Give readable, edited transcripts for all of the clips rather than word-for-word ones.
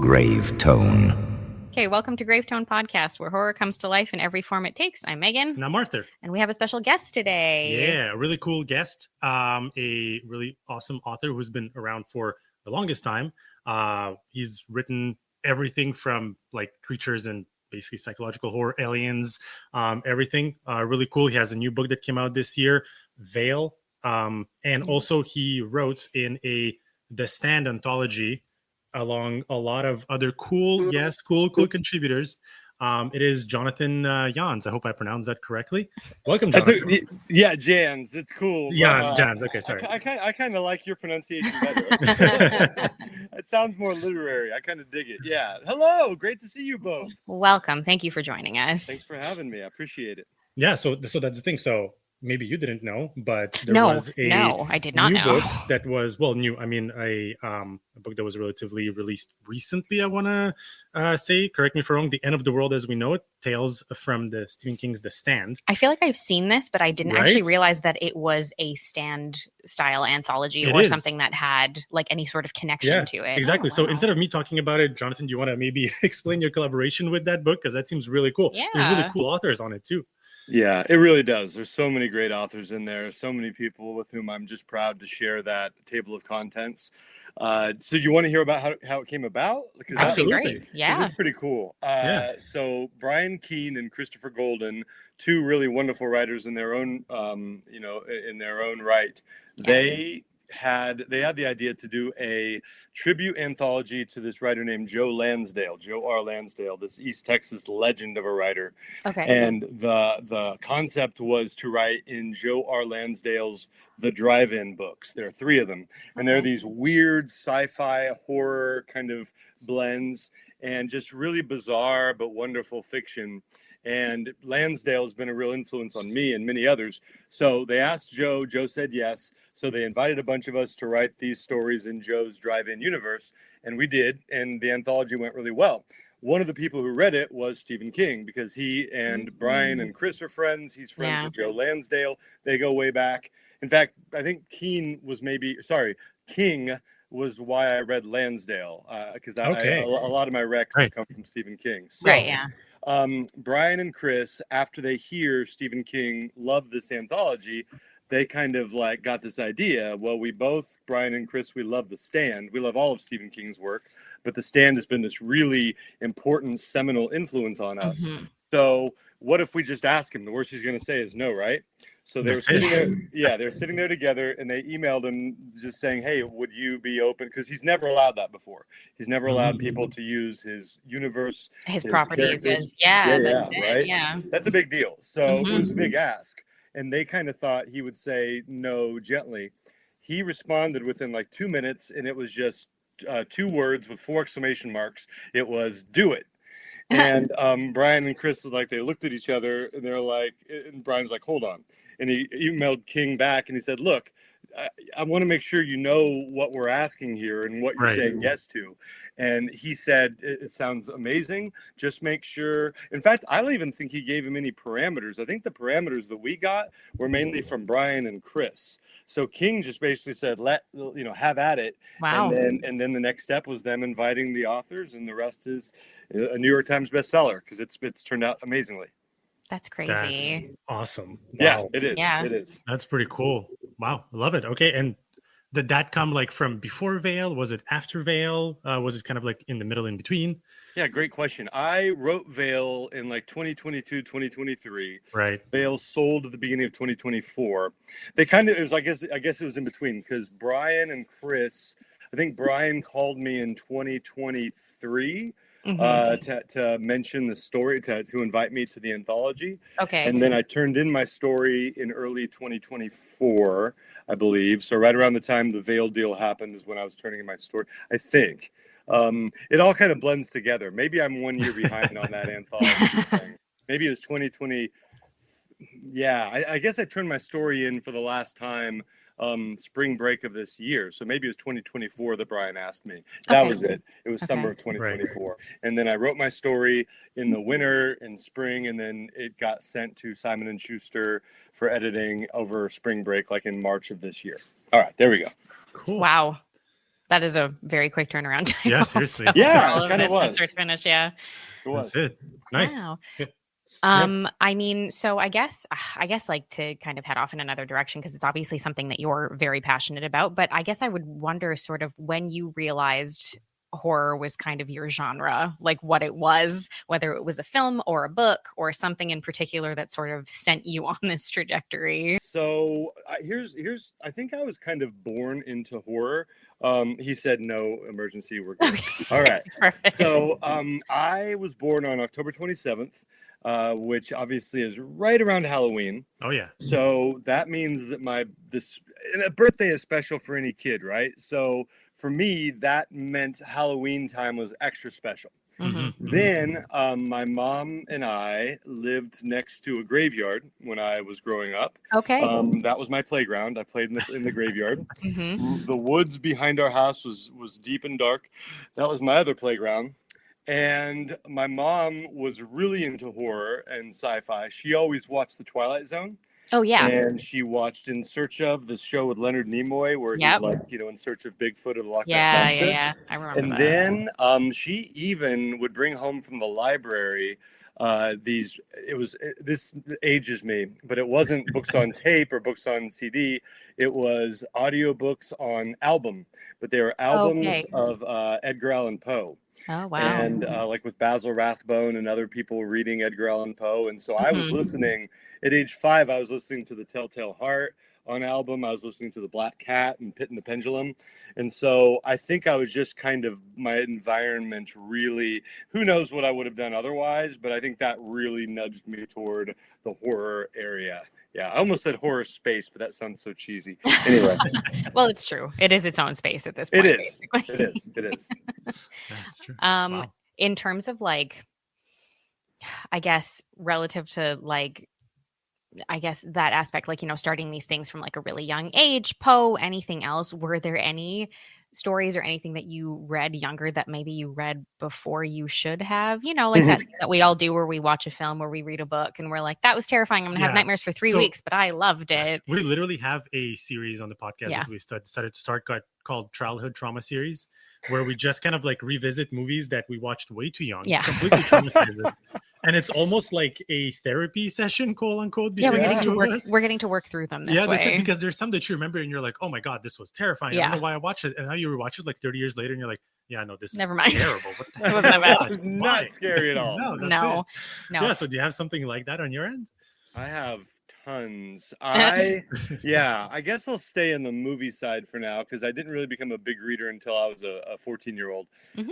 Grave Tone. Okay, welcome to Grave Tone Podcast, where horror comes to life in every form it takes. I'm Megan. And I'm Arthur. And we have a special guest today. Yeah, a really cool guest. A really awesome author who's been around for the longest time. He's written everything from like creatures and basically psychological horror, aliens, everything. Really cool. He has a new book that came out this year, Veil. And also he wrote in The Stand anthology along a lot of other cool contributors. It is Jonathan Janz. I hope I pronounced that correctly. Welcome, Jonathan. Janz. It's cool. Janz. Okay, sorry. I kind of like your pronunciation better. It sounds more literary. I kind of dig it. Yeah. Hello. Great to see you both. Welcome. Thank you for joining us. Thanks for having me. I appreciate it. Yeah. So that's the thing. So maybe you didn't know, but I did not know. Book that was new. I mean, a book that was relatively released recently. I want to say, correct me if I'm wrong. The End of the World as We Know It: Tales from Stephen King's The Stand. I feel like I've seen this, but I didn't actually realize that it was a Stand style anthology or something that had like any sort of connection to it. Exactly. So instead of me talking about it, Jonathan, do you want to maybe explain your collaboration with that book? Because that seems really cool. Yeah. There's really cool authors on it too. Yeah, it really does. There's so many great authors in there, so many people with whom I'm just proud to share that table of contents. So you want to hear about how it came about? Because absolutely. Yeah. It's pretty cool. So Brian Keene and Christopher Golden, two really wonderful writers in their own, in their own right. Yeah. They had the idea to do a tribute anthology to this writer named Joe R. Lansdale, this East Texas legend of a writer. Okay. And the concept was to write in Joe R. Lansdale's The Drive-In books. There are three of them. And they're these weird sci-fi horror kind of blends and just really bizarre but wonderful fiction. And Lansdale has been a real influence on me and many others. So they asked Joe. Joe said yes. So they invited a bunch of us to write these stories in Joe's Drive-In universe. And we did. And the anthology went really well. One of the people who read it was Stephen King, because he and Brian and Chris are friends. He's friends with Joe Lansdale. They go way back. In fact, I think King was why I read Lansdale, because a lot of my recs have come from Stephen King. So, Brian and Chris, after they hear Stephen King love this anthology, they kind of like got this idea. Well, Brian and Chris, we love The Stand. We love all of Stephen King's work, but The Stand has been this really important seminal influence on us. Mm-hmm. So what if we just ask him? The worst he's going to say is no, right? So they were sitting there. Yeah, they're sitting there together, and they emailed him just saying, "Hey, would you be open?" Because he's never allowed that before. He's never allowed people to use his universe, his properties. Right? Yeah, that's a big deal. So it was a big ask, and they kind of thought he would say no gently. He responded within like 2 minutes, and it was just 2 words with 4 exclamation marks. It was "do it." And Brian and Chris, they looked at each other, and they're like, and Brian's like, "Hold on." And he emailed King back, and he said, "Look, I want to make sure you know what we're asking here and what you're saying yes to." And he said, "It sounds amazing. Just make sure." In fact, I don't even think he gave him any parameters. I think the parameters that we got were mainly from Brian and Chris. So King just basically said, have at it. Wow. And then the next step was them inviting the authors, and the rest is a New York Times bestseller, because it's turned out amazingly. That's crazy. That's awesome. Wow. Yeah, it is. Yeah. It is. That's pretty cool. Wow. I love it. Okay. And did that come from before Veil? Was it after Veil? Was it kind of in the middle, in between? Yeah, great question. I wrote Veil in 2022, 2023. Right. Veil sold at the beginning of 2024. I guess it was in between, because Brian and Chris, I think Brian called me in 2023 to mention the story, to invite me to the anthology. Okay. And then I turned in my story in early 2024, I believe. So right around the time the Veil deal happened is when I was turning in my story, I think. It all kind of blends together. Maybe I'm 1 year behind on that anthology thing. Maybe it was 2020. Yeah, I guess I turned my story in for the last time spring break of this year. So maybe it was 2024 that Brian asked me. That was it. It was summer of 2024. Right. And then I wrote my story in the winter and spring, and then it got sent to Simon & Schuster for editing over spring break, in March of this year. All right, there we go. Cool. Wow. That is a very quick turnaround time. Yeah, seriously. Yeah, it kind of was. Start to finish, yeah. That's it. Nice. Wow. Yeah. I mean, so I guess like to kind of head off in another direction, because it's obviously something that you're very passionate about, but I guess I would wonder sort of when you realized horror was kind of your genre, like what it was, whether it was a film or a book or something in particular that sort of sent you on this trajectory. So here's I think I was kind of born into horror. He said no emergency, we're good. Okay. All right. So I was born on October 27th, which obviously is right around Halloween. Oh yeah. So that means that a birthday is special for any kid, right? So for me, that meant Halloween time was extra special. Mm-hmm. Then my mom and I lived next to a graveyard when I was growing up. Okay. That was my playground. I played in the graveyard. Mm-hmm. The woods behind our house was deep and dark. That was my other playground. And my mom was really into horror and sci-fi. She always watched The Twilight Zone. Oh, yeah. And she watched In Search of, the show with Leonard Nimoy, where he's like, in search of Bigfoot or the Loch Ness Monster. Yeah. I remember and that. then she even would bring home from the library this ages me, but it wasn't books on tape or books on CD. It was audiobooks on album, but they were albums of Edgar Allan Poe. Oh, wow. And like with Basil Rathbone and other people reading Edgar Allan Poe. And so I was listening at age 5, I was listening to The Telltale Heart on album. I was listening to The Black Cat and Pit and the Pendulum. And so I think I was just kind of, my environment really, who knows what I would have done otherwise, but I think that really nudged me toward the horror area. Yeah, I almost said horror space, but that sounds so cheesy. Anyway. Well, it's true. It is its own space at this point. It is. It is. That's true. Wow. In terms of like, I guess relative to like, I guess that aspect, like, starting these things from like a really young age, Poe, anything else, were there any stories or anything that you read younger that maybe you read before you should have, like that we all do, where we watch a film or we read a book and we're like, that was terrifying, I'm gonna have nightmares for 3 weeks, but I loved it. We literally have a series on the podcast that we decided to start called Childhood Trauma Series, where we just kind of like revisit movies that we watched way too young, completely traumatized us. And it's almost like a therapy session, quote unquote. Yeah, we're getting to work through them this way. That's it, because there's some that you remember and you're like, oh my God, this was terrifying. I don't know why I watched it. And now you rewatch it like 30 years later and you're like, yeah, no, this never mind. Is terrible. What the it wasn't that bad. It was not scary at all. No. Yeah, so do you have something like that on your end? I have tons. I guess I'll stay in the movie side for now, because I didn't really become a big reader until I was a 14-year-old.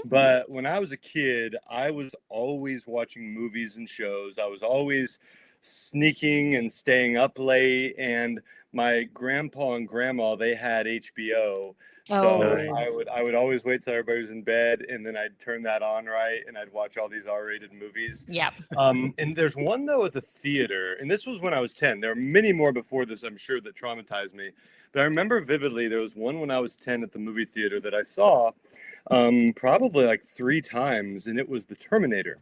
But when I was a kid, I was always watching movies and shows. I was always sneaking and staying up late, and my grandpa and grandma, they had HBO. So nice. I would always wait till everybody was in bed, and then I'd turn that on, right, and I'd watch all these R-rated movies. Yep. And there's one, though, at the theater, and this was when I was 10. There are many more before this, I'm sure, that traumatized me. But I remember vividly there was one when I was 10 at the movie theater that I saw probably like 3 times, and it was The Terminator.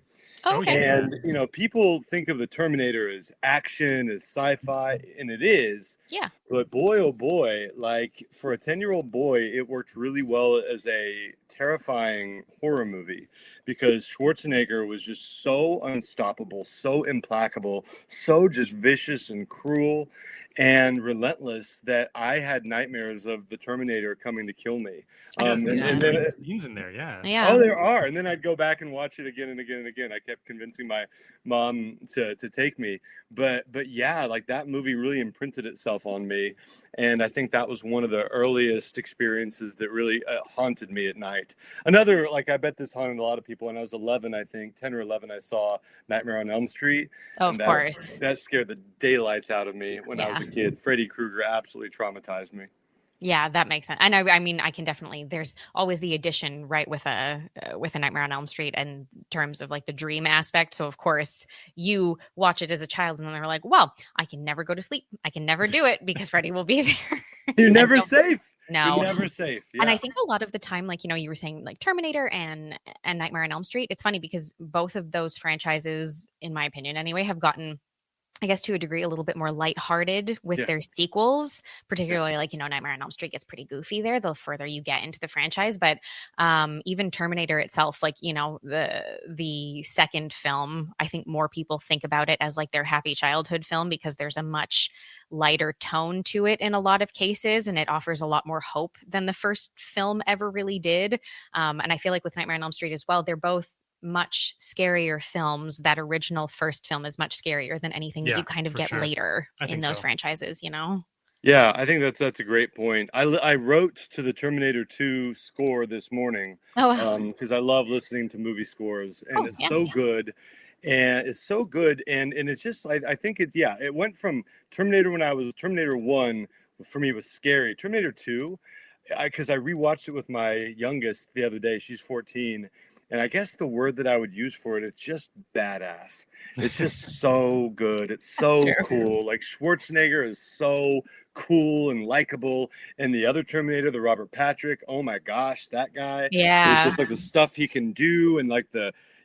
Okay. And, people think of The Terminator as action, as sci-fi, and it is. Yeah. But boy, oh boy, like for a 10-year-old boy, it worked really well as a terrifying horror movie, because Schwarzenegger was just so unstoppable, so implacable, so just vicious and cruel and relentless that I had nightmares of the Terminator coming to kill me. And then scenes in there, yeah. Oh, there are. And then I'd go back and watch it again and again and again. I kept convincing my mom to take me. But yeah, like that movie really imprinted itself on me. And I think that was one of the earliest experiences that really haunted me at night. Another, like, I bet this haunted a lot of people. When I was 11, I think, 10 or 11, I saw Nightmare on Elm Street. Of course. That scared the daylights out of me when I was a kid. Freddy Krueger absolutely traumatized me. Yeah, that makes sense. And I mean, I can definitely, there's always the addition, right, with a Nightmare on Elm Street in terms of like the dream aspect. So of course you watch it as a child and then they're like, well, I can never go to sleep. I can never do it because Freddy will be there. You're never safe. No. You're never safe. Yeah. And I think a lot of the time, like, you were saying like Terminator and Nightmare on Elm Street, it's funny because both of those franchises, in my opinion anyway, have gotten I guess to a degree, a little bit more lighthearted with their sequels, particularly like, Nightmare on Elm Street gets pretty goofy there the further you get into the franchise. But even Terminator itself, like, the second film, I think more people think about it as like their happy childhood film because there's a much lighter tone to it in a lot of cases, and it offers a lot more hope than the first film ever really did. And I feel like with Nightmare on Elm Street as well, they're both much scarier films. That original first film is much scarier than anything that you kind of get later in those franchises, Yeah, I think that's a great point. I wrote to the Terminator 2 score this morning because I love listening to movie scores, and it's so good. And it's so good, and it's just I think it went from Terminator Terminator 1 for me was scary. Terminator 2, because I rewatched it with my youngest the other day. She's 14. And I guess the word that I would use for it, it's just badass. It's just so good. It's so cool. Like Schwarzenegger is so cool and likable. And the other Terminator, the Robert Patrick, oh my gosh, that guy. Yeah. It's just like the stuff he can do, and like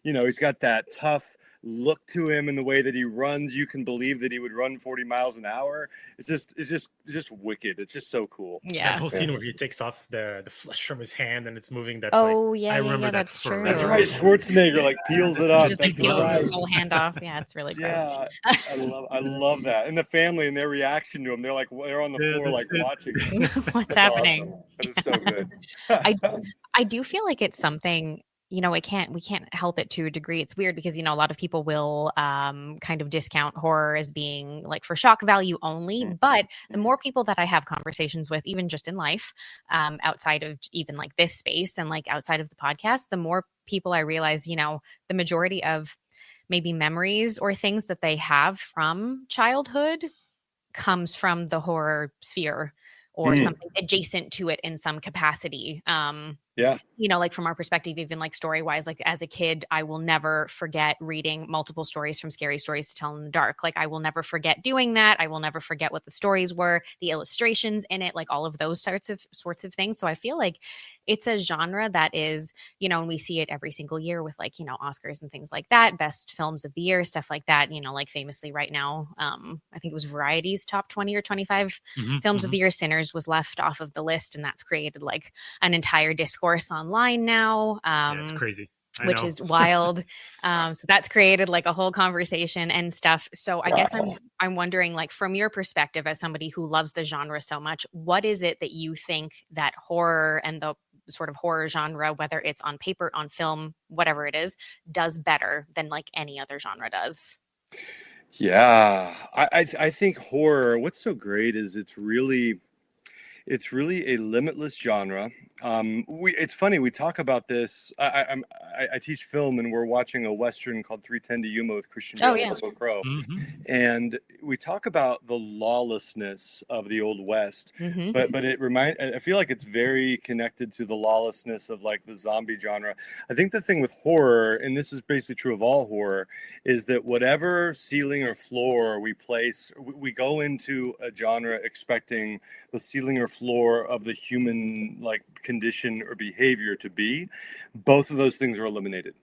he's got that tough look to him in the way that he runs. You can believe that he would run 40 miles an hour. It's just wicked. It's just so cool. Yeah. That whole scene where he takes off the flesh from his hand and it's moving. That's I remember that's true. That's right. Schwarzenegger like peels it off. He just like peels his whole hand off. Yeah, it's really gross. Yeah, I love that. And the family and their reaction to him, they're on the floor like watching. What's happening? Awesome. That is so good. I do feel like it's something, we can't help it to a degree. It's weird because, a lot of people will kind of discount horror as being like for shock value only. But the more people that I have conversations with, even just in life, outside of even like this space and like outside of the podcast, the more people I realize, the majority of maybe memories or things that they have from childhood comes from the horror sphere or something adjacent to it in some capacity. Like from our perspective, even like story wise, like as a kid, I will never forget reading multiple stories from Scary Stories to Tell in the Dark. Like I will never forget doing that. I will never forget what the stories were, the illustrations in it, like all of those sorts of things. So I feel like it's a genre that is, and we see it every single year with like, Oscars and things like that, best films of the year, stuff like that, like famously right now, I think it was Variety's top 20 or 25 films of the year. Sinners was left off of the list, and that's created like an entire discourse online now. It's crazy. Which is wild. So that's created like a whole conversation and stuff. So I guess I'm wondering, like, from your perspective as somebody who loves the genre so much, what is it that you think that horror and the sort of horror genre, whether it's on paper, on film, whatever it is, does better than like any other genre does? Yeah, I think horror, what's so great is it's really a limitless genre. It's funny, we talk about this. I teach film, and we're watching a Western called 3:10 to Yuma with Christian Bale and Russell Crowe. And we talk about the lawlessness of the Old West, but I feel like it's very connected to the lawlessness of like the zombie genre. I think the thing with horror, and this is basically true of all horror, is that whatever ceiling or floor we place, we go into a genre expecting the ceiling or floor of the human like condition or behavior to be. Both of those things are eliminated.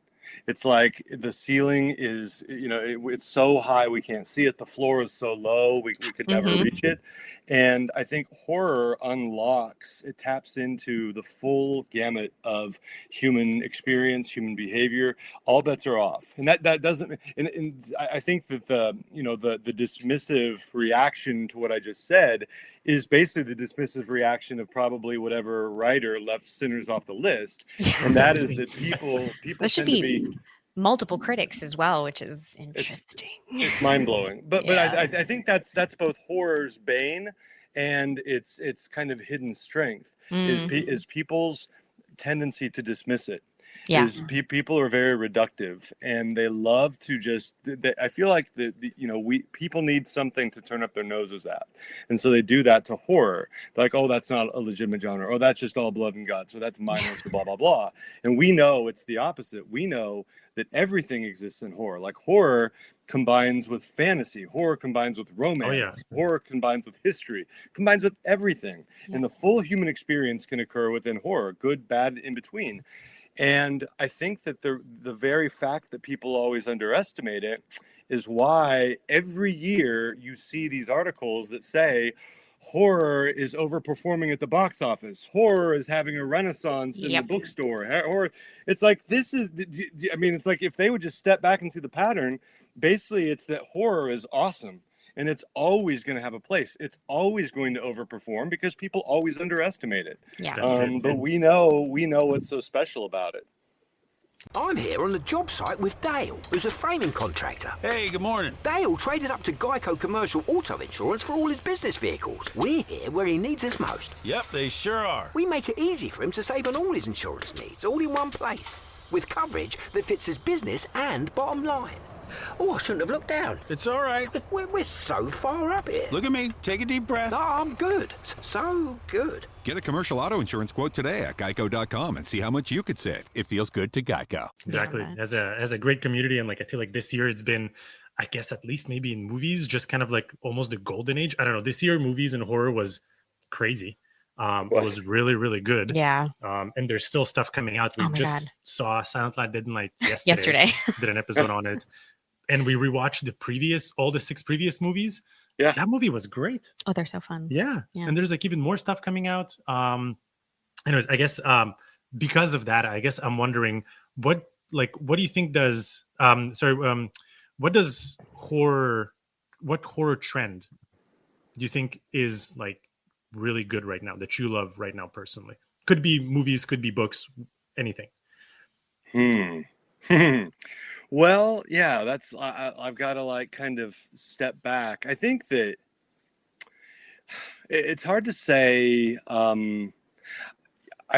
It's like the ceiling is, it's so high we can't see it. The floor is so low we could never reach it. And I think horror it taps into the full gamut of human experience, human behavior. All bets are off. And that doesn't, and I think that the dismissive reaction to what I just said is basically the dismissive reaction of probably whatever writer left Sinners off the list. And that is that people tend to be multiple critics as well, which is interesting. It's mind-blowing. But I think that's both horror's bane and its kind of hidden strength is people's tendency to dismiss it. People are very reductive, and they love to just. I feel like people need something to turn up their noses at, and so they do that to horror. They're like, oh, that's not a legitimate genre, or that's just all blood and guts, or that's mindless, blah blah blah. And we know it's the opposite. We know that everything exists in horror. Like horror combines with fantasy, horror combines with romance, horror combines with history, combines with everything, and the full human experience can occur within horror, good, bad, in between. And I think that the very fact that people always underestimate it is why every year you see these articles that say horror is overperforming at the box office. Horror is having a renaissance in the bookstore. Or it's like, this is, I mean, it's like if they would just step back and see the pattern, basically it's that horror is awesome. And it's always going to have a place. It's always going to overperform because people always underestimate it. Yeah. But we know what's so special about it. I'm here on the job site with Dale, who's a framing contractor. Hey, good morning. Dale traded up to Geico Commercial Auto Insurance for all his business vehicles. We're here where he needs us most. Yep, they sure are. We make it easy for him to save on all his insurance needs, all in one place, with coverage that fits his business and bottom line. Oh, I shouldn't have looked down. It's all right. We're so far up here. Look at me. Take a deep breath. No, I'm good. So good. Get a commercial auto insurance quote today at geico.com and see how much you could save. It feels good to Geico. Exactly. As a great community. And like, I feel like this year it's been, I guess, at least maybe in movies, just kind of like almost the golden age. I don't know. This year, movies and horror was crazy. It was really, really good. Yeah. And there's still stuff coming out. We just saw Silent Night, Deadly Night yesterday. Did an episode on it. And we rewatched all the 6 previous movies. Yeah. That movie was great. Oh, they're so fun. Yeah. And there's like even more stuff coming out. Anyways, I guess because of that, I guess I'm wondering what do you think does what horror trend do you think is like really good right now that you love right now personally? Could be movies, could be books, anything. Well, yeah, that's I've got to like kind of step back. I think that it's hard to say. I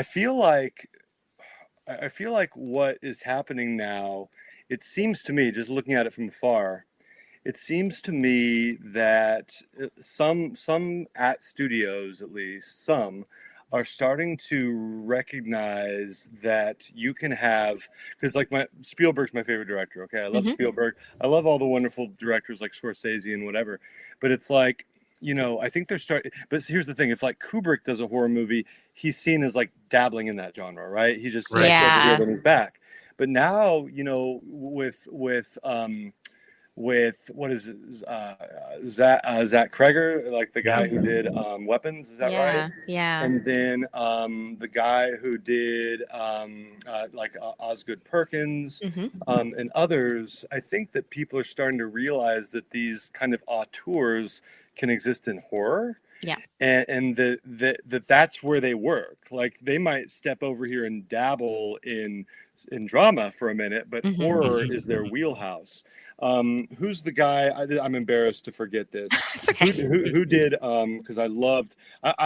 feel like what is happening now, it seems to me, just looking at it from afar, it seems to me that some at studios, at least some, are starting to recognize that you can have, because like Spielberg's my favorite director. Okay, I love Spielberg. I love all the wonderful directors like Scorsese and whatever. But it's like, I think they're starting. But here's the thing: if like Kubrick does a horror movie, he's seen as like dabbling in that genre, right? He just sets up on his back. But now, with what is it, Zach Kreger, like the guy who did Weapons, is that right? Yeah. And then the guy who did like Osgood Perkins and others. I think that people are starting to realize that these kind of auteurs can exist in horror. Yeah. And that's where they work. Like they might step over here and dabble in drama for a minute, but horror is their wheelhouse. Who's the guy? I'm embarrassed to forget this. It's okay. Who did? Because I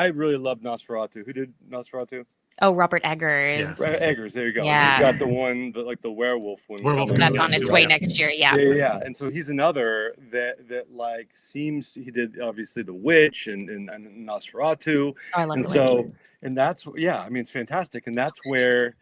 really loved Nosferatu. Who did Nosferatu? Oh, Robert Eggers. Yeah. Eggers. There you go. Yeah. You got the one, the werewolf one. That's on its way next year. Yeah. And so he's another that like seems he did obviously The Witch and Nosferatu. Oh, I love The Witch. And that's I mean it's fantastic, and that's where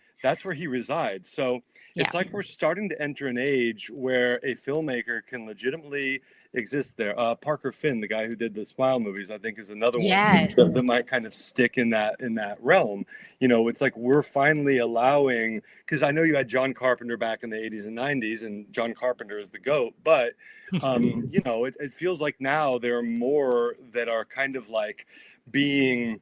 he resides. So it's like we're starting to enter an age where a filmmaker can legitimately exist there. Parker Finn, the guy who did the Smile movies, I think is another one that might kind of stick in that realm. It's like we're finally allowing, because I know you had John Carpenter back in the 80s and 90s, and John Carpenter is the GOAT, but it feels like now there are more that are kind of like being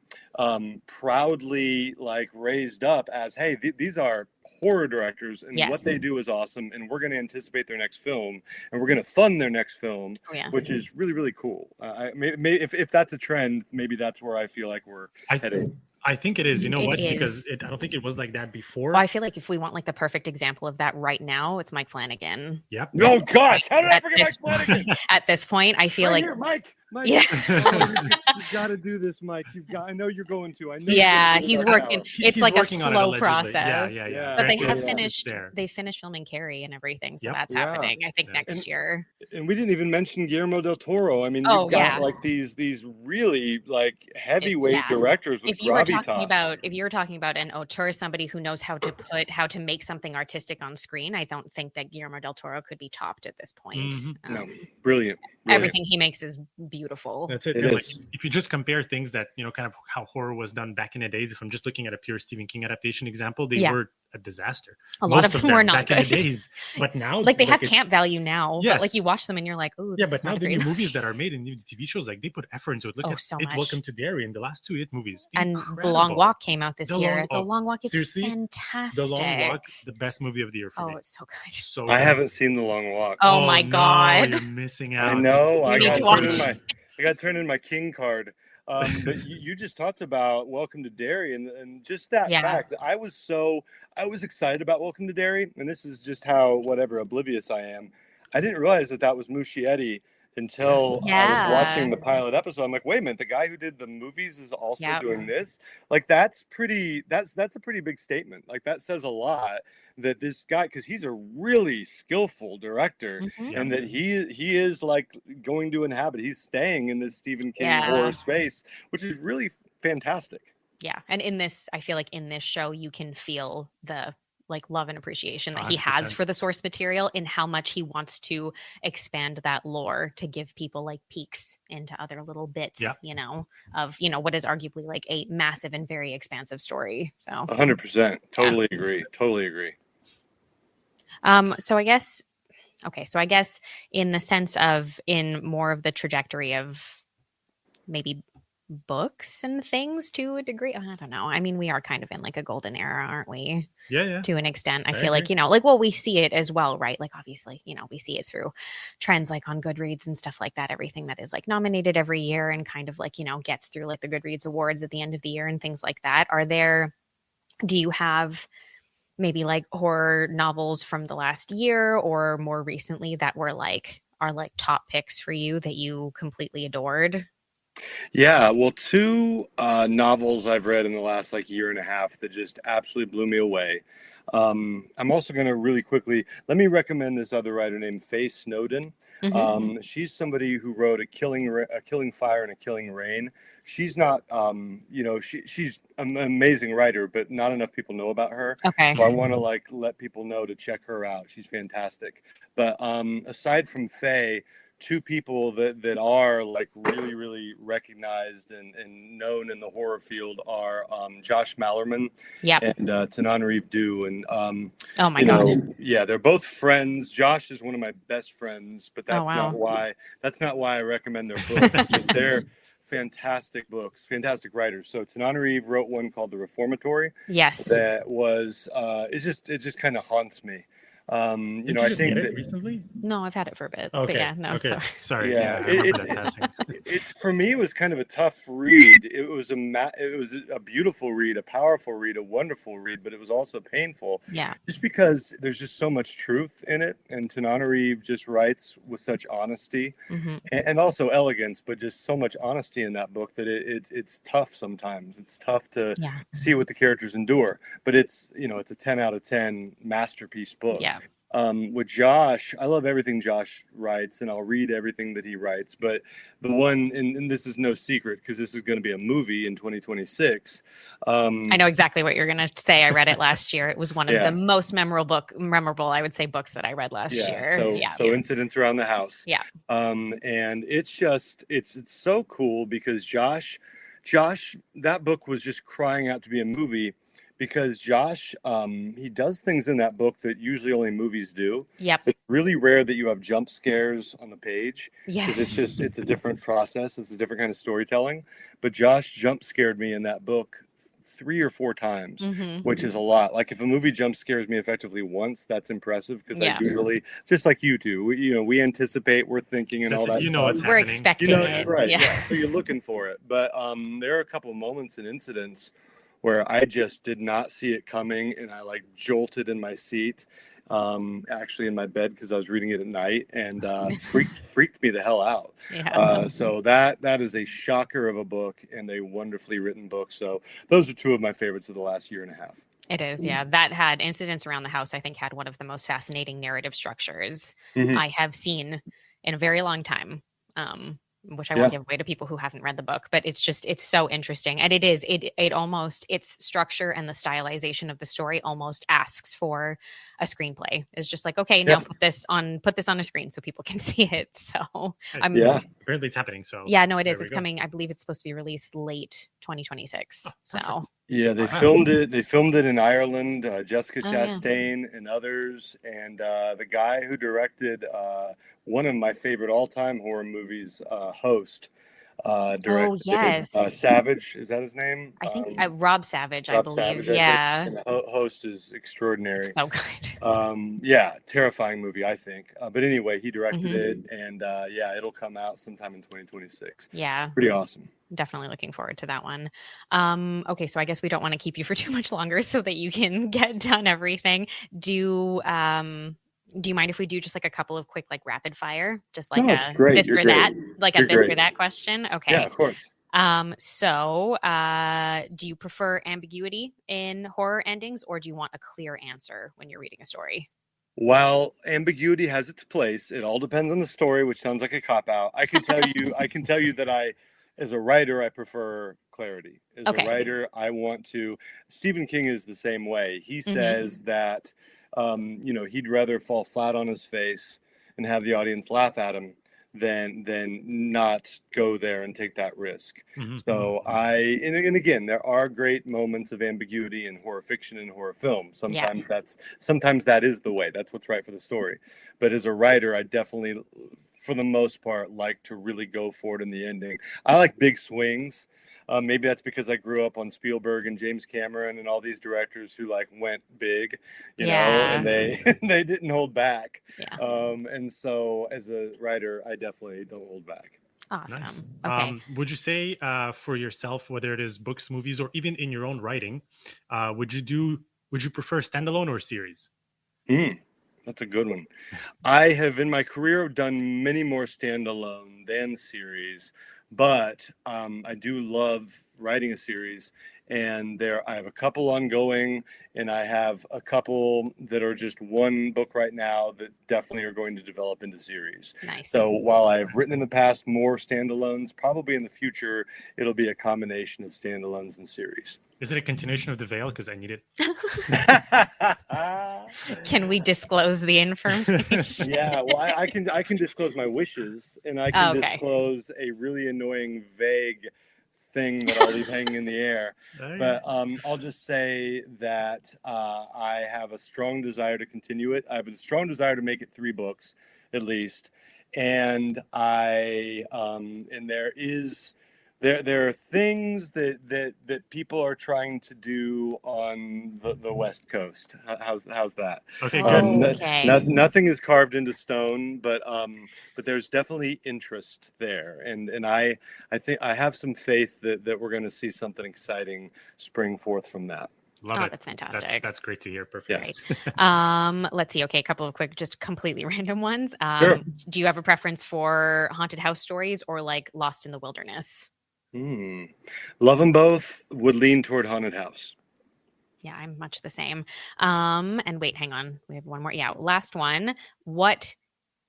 proudly like raised up as, hey, these are horror directors, and what they do is awesome, and we're going to anticipate their next film, and we're going to fund their next film, which is really, really cool. If that's a trend, maybe that's where I feel like we're heading. I think it is. You know what? Because I don't think it was like that before. Well, I feel like if we want like the perfect example of that right now, it's Mike Flanagan. Yep. Oh gosh, how did I forget Mike Flanagan? At this point, I feel here, Mike. Yeah. You've got to do this, Mike. I know you're going to. I know. Yeah, he's working. It's like a slow process. Yeah. But they have finished. They finished filming Carrie and everything, so that's happening. I think next year. And we didn't even mention Guillermo del Toro. I mean, you've got like these really like heavyweight directors with gravitas. If you were talking about an auteur, somebody who knows how to make something artistic on screen, I don't think that Guillermo del Toro could be topped at this point. No, brilliant. Everything he makes is beautiful. That's it. Like, if you just compare things that kind of how horror was done back in the days, if I'm just looking at a pure Stephen King adaptation example, they were a disaster. A lot Most of them were not back in the good. days, but now Like they have it's- camp value now, but like Yes. you watch them and you're like, oh, Yeah, this is but now not a the great new movies that are made and new TV shows, like they put effort into it. Look Oh, at so It, much. Welcome to Derry, and the last two It movies. And The Incredible. Long Walk came out this The year. Long- The oh, Long Walk is seriously? fantastic. The Long Walk, the best movie of the year for Oh, me. it's so good. So I good. haven't seen The Long Walk. Oh my no, God. you're missing out. I know. You I need got to to turn watch. in I got to turn in my King card. But you just talked about Welcome to Derry, and just that Yeah. fact. I was excited about Welcome to Derry, and this is just how whatever oblivious I am. I didn't realize that was Muschietti until I Yeah. was watching the pilot episode. I'm like, wait a minute, the guy who did the movies is also Yep. doing this. Like that's a pretty big statement. Like that says a lot that this guy, because he's a really skillful director, Mhm. and that he is like going to inhabit. He's staying in this Stephen King Yeah. horror space, which is really fantastic. Yeah. And in this, I feel like in this show, you can feel the like love and appreciation that he has 100%. for the source material and how much he wants to expand that lore to give people like peeks into other little bits, Yeah. of, what is arguably like a massive and very expansive story. So 100%. Totally agree. Totally agree. So I guess in the sense of in more of the trajectory of maybe books and things to a degree, I don't know. I mean, we are kind of in like a golden era, aren't we? Yeah. To an extent. I I feel like, agree. we see it as well, right? Like obviously, we see it through trends like on Goodreads and stuff like that, everything that is like nominated every year and kind of like, gets through like the Goodreads awards at the end of the year and things like that. Do you have maybe like horror novels from the last year or more recently that are like top picks for you that you completely adored? Yeah, well, two novels I've read in the last like year and a half that just absolutely blew me away. I'm also going to really quickly let me recommend this other writer named Faye Snowden. Mhm. She's somebody who wrote a Killing Fire and a Killing Rain. She's not, she's an amazing writer, but not enough people know about her. Okay. So I want to like let people know to check her out. She's fantastic. But aside from Faye, two people that are like really, really recognized and known in the horror field are Josh Mallerman Yep. and Tananarive Due. And Oh my gosh. yeah, they're both friends. Josh is one of my best friends, but that's wow. not why I recommend their books. Because they're fantastic books, fantastic writers. So Tananarive wrote one called The Reformatory. Yes. That was it just kind of haunts me. Did you I just think get it that recently? No, I've had it for a bit. Okay. But yeah, no, okay. sorry. Sorry. Yeah, I remember that passing. it's for me. It was kind of a tough read. It was a beautiful read, a powerful read, a wonderful read, but it was also painful. Yeah. Just because there's just so much truth in it, and Tananarive just writes with such honesty Mm-hmm. and also elegance, but just so much honesty in that book that it's tough sometimes. It's tough to Yeah. see what the characters endure, but it's a 10 out of 10 masterpiece book. Yeah. With Josh, I love everything Josh writes, and I'll read everything that he writes. But the one, and this is no secret because this is going to be a movie in 2026. I know exactly what you're going to say. I read it last year. It was one of Yeah. the most memorable, I would say, books that I read last year. So Incidents Around the House. Yeah. And it's just it's so cool because Josh, that book was just crying out to be a movie. Because Josh, he does things in that book that usually only movies do. Yep. It's really rare that you have jump scares on the page. Yes. Because it's a different process. It's a different kind of storytelling. But Josh jump scared me in that book 3 or 4 times, Mhm. which is a lot. Like if a movie jump scares me effectively once, that's impressive because Yeah. I usually, just like you do, we anticipate, we're thinking and all that stuff. What's We're happening. expecting it. Right. Yeah. Yeah. So you're looking for it. But there are a couple of moments and incidents where I just did not see it coming, and I like jolted in my seat, actually in my bed because I was reading it at night, and freaked me the hell out. Yeah. So that is a shocker of a book and a wonderfully written book. So those are two of my favorites of the last year and a half. It is. Yeah. That had Incidents Around the House, I think, had one of the most fascinating narrative structures Mhm. I have seen in a very long time. which I won't give away to people who haven't read the book, but it's so interesting. And it almost, its structure and the stylization of the story almost asks for a screenplay. It's just like, okay, now put this on a screen so people can see it. So apparently it's happening. So yeah, no, it is. It's coming. I believe it's supposed to be released late 2026. So they filmed it. They filmed it in Ireland. Jessica Chastain and others, and the guy who directed one of my favorite all-time horror movies, Host. Directed, Savage, is that his name? I think Rob Savage, I believe. Yeah. And Host is extraordinary. It's so good. Terrifying movie, I think. But anyway, he directed it, and it'll come out sometime in 2026. Yeah. Pretty awesome. Definitely looking forward to that one. Okay, so I guess we don't want to keep you for too much longer so that you can get done everything. Do you mind if we do just like a couple of quick like rapid fire, just like this or that, like a this or that question? Okay. Yeah, of course. So do you prefer ambiguity in horror endings, or do you want a clear answer when you're reading a story? Well, ambiguity has its place. It all depends on the story, which sounds like a cop-out. I can tell you that as a writer, I prefer clarity. As a writer, I want to. Stephen King is the same way. He says that he'd rather fall flat on his face and have the audience laugh at him than not go there and take that risk. So and again, there are great moments of ambiguity in horror fiction and horror film. Sometimes that is the way. That's what's right for the story. But as a writer, I definitely, for the most part, like to really go for it in the ending. I like big swings. Maybe that's because I grew up on Spielberg and James Cameron and all these directors who like went big, you know, and they didn't hold back. And so as a writer, I definitely don't hold back. Awesome. Nice. Okay. Would you say for yourself, whether it is books, movies, or even in your own writing, would you prefer standalone or series? That's a good one. I have in my career done many more standalone than series. But I do love writing a series, and I have a couple ongoing, and I have a couple that are just one book right now that definitely are going to develop into series. Nice. So while I've written in the past more standalones, probably in the future it'll be a combination of standalones and series. Is it a continuation of The Veil? Because I need it. Can we disclose the information? Yeah, well, I can disclose my wishes, and I can disclose a really annoying, vague thing that I'll leave hanging in the air. But I'll just say that I have a strong desire to continue it. I have a strong desire to make it 3 books, at least. And there are things that people are trying to do on the West Coast. How's that? Okay, good. Nothing is carved into stone, but there's definitely interest there, and I think I have some faith that we're going to see something exciting spring forth from that. Love it. That's fantastic. That's great to hear. Perfect. Great. Let's see. Okay, a couple of quick, just completely random ones. Sure. Do you have a preference for haunted house stories or like Lost in the Wilderness? Love them both. Would lean toward haunted house. Yeah, I'm much the same. And wait, hang on. We have one more. Yeah, last one. What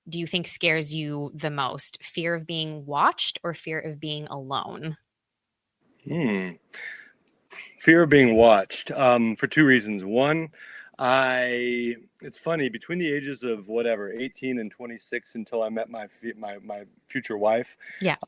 do you think scares you the most? Fear of being watched or fear of being alone? Fear of being watched for 2 reasons. One, it's funny, between the ages of 18 and 26 until I met my future wife,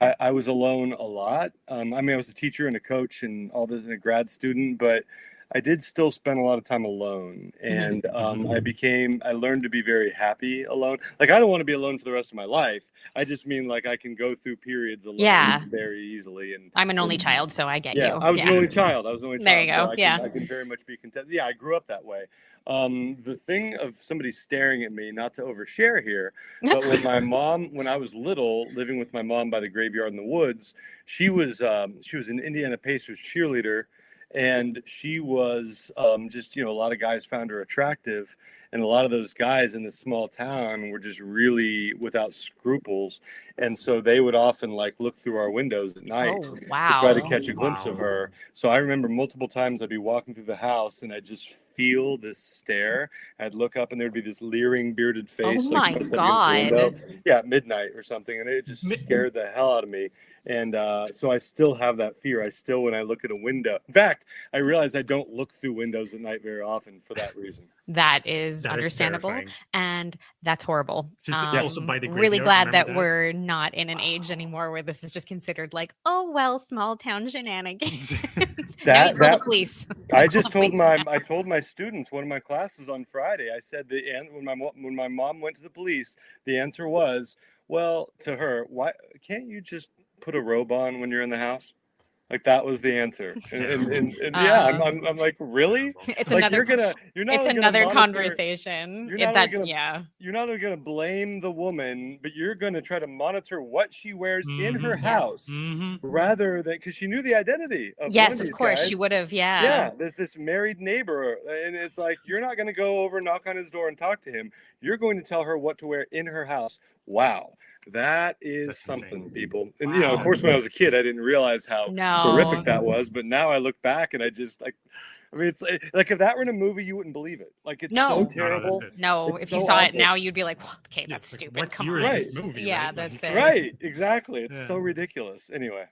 I was alone a lot. I was a teacher and a coach and all this, and a grad student, but I did still spend a lot of time alone, and I learned to be very happy alone. Like, I don't want to be alone for the rest of my life. I just mean like I can go through periods alone very easily. And I'm an only child, so I get you. I was an only child. There you go. So I can very much be content. Yeah, I grew up that way. The thing of somebody staring at me, not to overshare here, but when I was little, living with my mom by the graveyard in the woods, she was an Indiana Pacers cheerleader. and she was just, a lot of guys found her attractive, and a lot of those guys in this small town were just really without scruples, and so they would often like look through our windows at night Oh, to try to wow. catch a glimpse of her. So I remember multiple times I'd be walking through the house and I'd just feel this stare. I'd look up and there'd be this leering bearded face Oh my pressed up against the window. God. Yeah, at midnight or something, and it just scared the hell out of me. And so I still have that fear. I still, when I look at a window, in fact, I realize I don't look through windows at night very often for that reason. That is That is understandable, terrifying. and that's horrible. Seriously, also by the Really graveyard, glad remember that that? we're not in an age anymore where this is just considered like, oh well, small town shenanigans. Now you call the police. I just told my students, one of my classes on Friday, I said when my mom went to the police, the answer was, well, to her, why can't you just put a robe on when you're in the house? Like that was the answer, and yeah, I'm like, really? It's like another. you're not It's only another monitor, conversation. You're not You're only gonna blame the woman, but you're gonna try to monitor what she wears in her Mhm. house, Mm-hmm. rather than, because she knew the identity of yes, one of of these course guys. she would have. Yeah, there's this married neighbor, and it's like, you're not going to go over, knock on his door, and talk to him. You're going to tell her what to wear in her house. Wow, that is That's something, insane. people. And Wow. of course, when I was a kid, I didn't realize how horrific No. that was. But now I look back, and I just like, I mean, it's like if that were in a movie, you wouldn't believe it. Like, it's No. so No, terrible. that's it. No, It's if you so saw it awful. now, you'd be like, well, okay, Yeah, that's it's like, stupid. what Come year on. is this movie? Yeah, right? that's Like, it. Right, exactly. It's Yeah. so ridiculous. Anyway.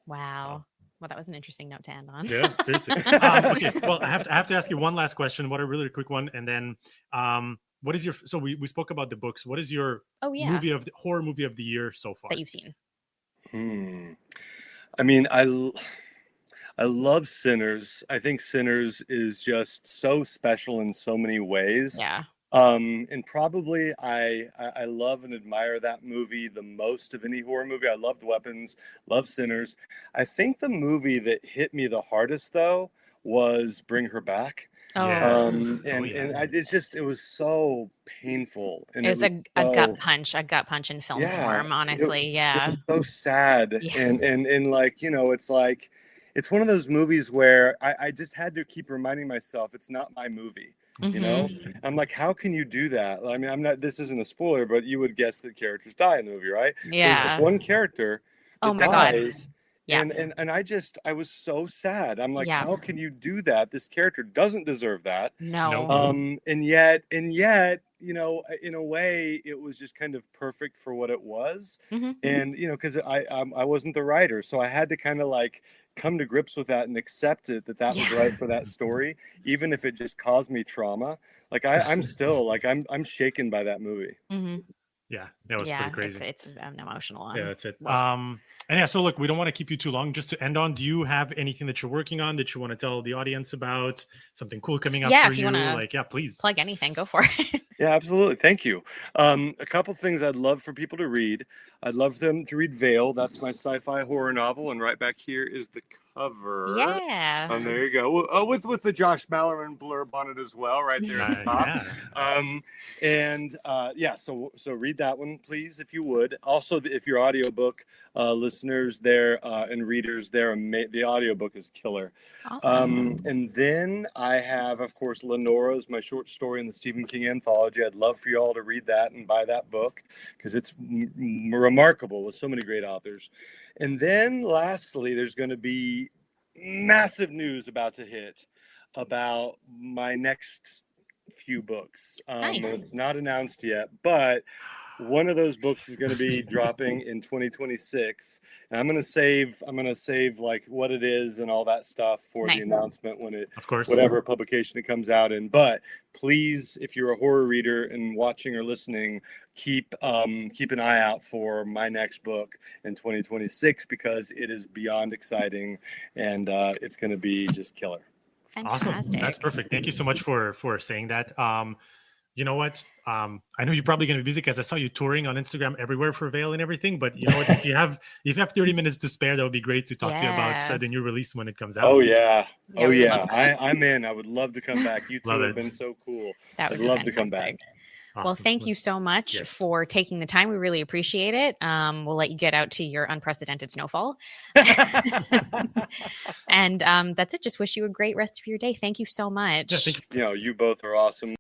Wow. Well, that was an interesting note to end on. Yeah, seriously. Okay, well, I have to ask you one last question. What a really quick one, and then what is your? So we spoke about the books. What is your Oh yeah. horror movie of the year so far? That you've seen. I mean, I love Sinners. I think Sinners is just so special in so many ways. Yeah. And probably I love and admire that movie the most of any horror movie. I loved Weapons, love Sinners. I think the movie that hit me the hardest though was Bring Her Back. Oh. Yes. And Yeah. it was so painful. And It was a so, gut punch in film form, honestly. It Yeah. was so sad. Yeah. And like, it's like, it's one of those movies where I just had to keep reminding myself it's not my movie. Mhm. I'm like, how can you do that? I mean, this isn't a spoiler, but you would guess that characters die in the movie, right? There's Yeah. this one character that Oh my God. dies. Yeah. And I was so sad. I'm like, Yeah. how can you do that? This character doesn't deserve that. No. And yet, in a way, it was just kind of perfect for what it was. Mhm. And because I wasn't the writer, so I had to kind of like come to grips with that and accept it that was right for that story, even if it just caused me trauma. Like I'm still like I'm shaken by that movie. Mhm. Yeah, that was Yeah. pretty crazy. It's an emotional one. Yeah, that's it. And yeah, so look, we don't want to keep you too long. Just to end on, do you have anything that you're working on that you want to tell the audience about? Something cool coming up Yeah, for if you you? wanna Like, yeah, please. Plug anything, go for it. Yeah, absolutely. Thank you. A couple things I'd love for people to read. I'd love them to read Veil. That's my sci-fi horror novel, and right back here is the cover. Yeah. And there you go. With the Josh Malloran blurb on it as well, right there at the top. Yeah. So read that one, please, if you would. Also, if your audiobook listeners there and readers there, the audiobook is killer. Awesome. And then I have, of course, Lenora's, my short story in the Stephen King anthology. I'd love for you all to read that and buy that book because it's remarkable with so many great authors. And then lastly, there's going to be massive news about to hit about my next few books. Nice. It's not announced yet, but one of those books is going to be dropping in 2026, and I'm going to save like what it is and all that stuff for Nice. the announcement when it, Of course. whatever publication it comes out in. But please, if you're a horror reader and watching or listening, keep an eye out for my next book in 2026 because it is beyond exciting and it's going to be just killer. Awesome. Fantastic. That's perfect. Thank you so much for saying that. You know what? I know you're probably going to be busy because I saw you touring on Instagram everywhere for Veil and everything. But you know what? If you have 30 minutes to spare, that would be great to talk to you about the new release when it comes out. Oh yeah. Yeah, we would love that. I'm in. I would love to come back. You two Love have it. been so cool. That would I'd be love to come back. fantastic. Well, thank you so much for taking the time. We really appreciate it. We'll let you get out to your unprecedented snowfall. And that's it. Just wish you a great rest of your day. Thank you so much. Yeah, thank you. You both are awesome.